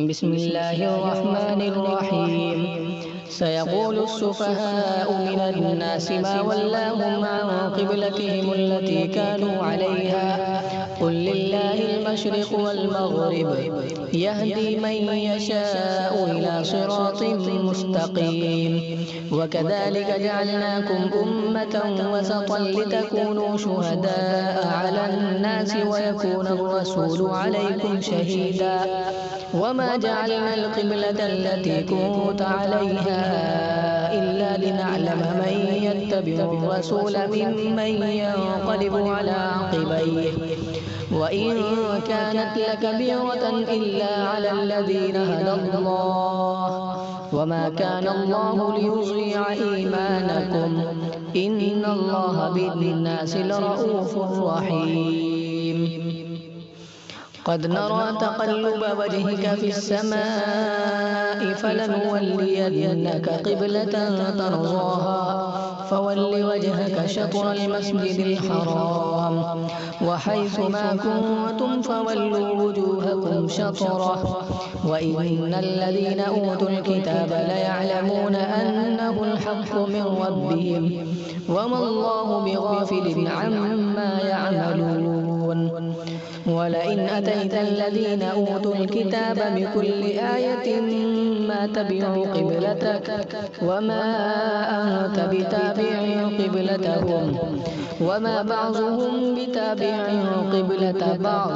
بسم الله الرحمن الرحيم. سيقول السفهاء من الناس ما ولاهم عن قبلتهم التي كانوا عليها قل لله المشرق والمغرب يهدي من يشاء إلى صراط مستقيم. وكذلك جعلناكم أمة وسطا لتكونوا شهداء على الناس ويكون الرسول عليكم شهيدا. وما جعلنا القبلة التي كنت عليها إلا لنعلم من يتبع الرسول ممن ينقلب على عقبيه وإن كانت لكبيرة إلا على الذين هدى الله وما كان الله ليضيع إيمانكم إن الله بالناس لرءوف رحيم. قد نرى تقلب وجهك في السماء فلنولينك قبلة ترضاها فول وجهك شطر المسجد الحرام وحيث ما كنتم فولوا وجوهكم شطره وإن الذين أوتوا الكتاب ليعلمون أنه الحق من ربهم وما الله بغافل عما يعملون. ولئن أتيت الذين أوتوا الكتاب بكل آية ما تبعوا قبلتك وما أنت بتابع قبلتهم وما بعضهم بتابع قبلة بعض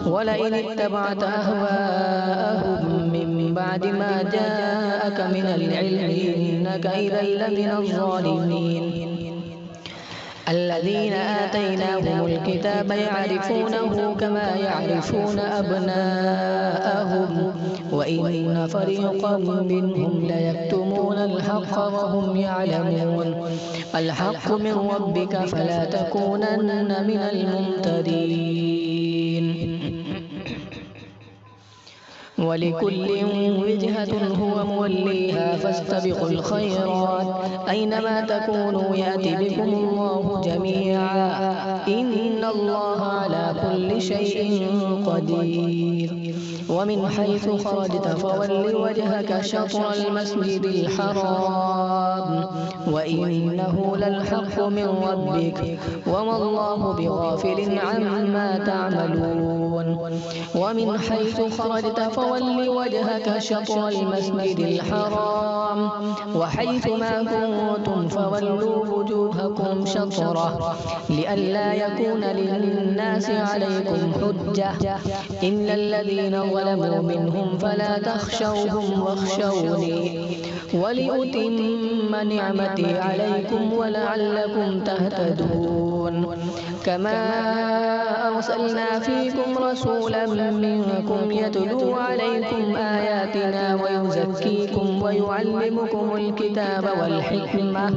ولئن اتبعت أهواءهم من بعد ما جاءك من العلم إنك إذا لمن الظالمين. الذين آتيناهم الكتاب يعرفونه كما يعرفون أبناءهم وإن فريقا منهم ليكتمون الحق وهم يعلمون. الحق من ربك فلا تكونن من الممترين. ولكل وجهة هو موليها فاستبقوا الخيرات أينما تكونوا يأتي بكم الله جميعا إن الله على كل شيء قدير. ومن حيث خرجت فول وجهك شطر المسجد الحرام وإنه للحق من ربك وما الله بغافل عما تعملون. ومن حيث خرجت فول وجهك شطر المسجد الحرام وحيث ما كنتم فولوا وجوهكم شطره لئلا يكون للناس عليكم حجة إلا الذين ظلموا منهم فلا تخشوهم واخشوني ولأتم نعمتي عليكم ولعلكم تهتدون. كما أرسلنا فيكم رسولا منكم يتلو عليكم آياتنا ويزكيكم ويعلمكم الكتاب والحكمة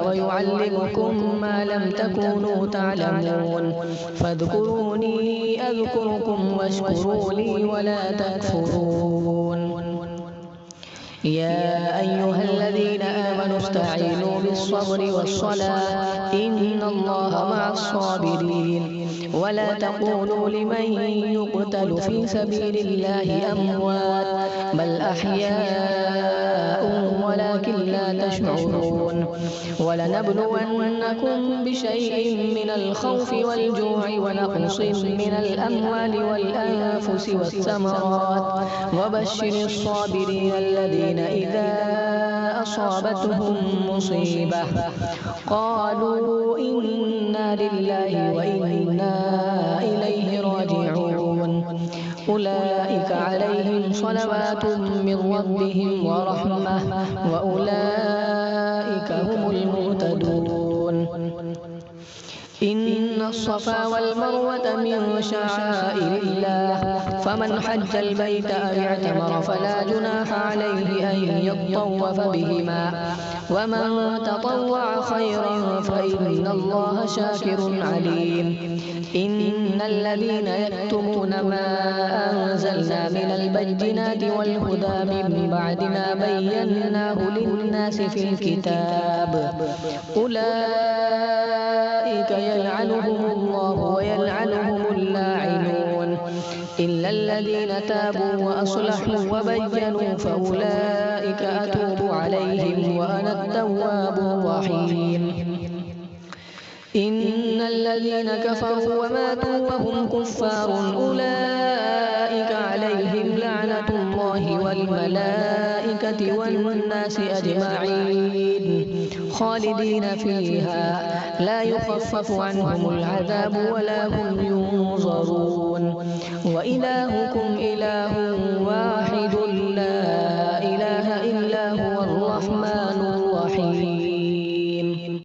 ويعلمكم ما لم تكونوا تعلمون. فاذكروني أذكركم واشكروا لي ولا تكفرون. يا أيها الذين آمنوا استعينوا بالصبر والصلاة إن الله مع الصابرين. ولا تقولوا لمن يقتل في سبيل الله أموات بل أحياء ولكن لا تشعرون. ولنبلونكم بشيء من الخوف والجوع ونقص من الأموال والأنفس والثمرات وبشر الصابرين الذين إذا أصابتهم مصيبة قالوا إنا لله وإنا إليه راجعون. أولئك عليهم صلوات من ربهم ورحمة وأولئك هم المهتدون. إن الصفا والمروة من شعائر الله فمن حج البيت أو اعتمر فلا جناح عليه أن يطوف بهما ومن تطوع خيرا فإن الله شاكر عليم. إن الذين يكتمون ما أنزلنا من البينات والهدى من بعد ما بيناه للناس في الكتاب أولئك يلعنهم الله ويلعنهم اللاعنون إلا الذين تابوا وأصلحوا وبينوا فأولئك أتوب عليهم وأنا التواب الرحيم. إن الذين كفروا وماتوا وهم كفار أولئك عليهم لعنة الله والملائكة والناس أجمعين خالدين فيها لا يخفف عنهم العذاب ولا هم ينظرون. وإلهكم إله واحد لا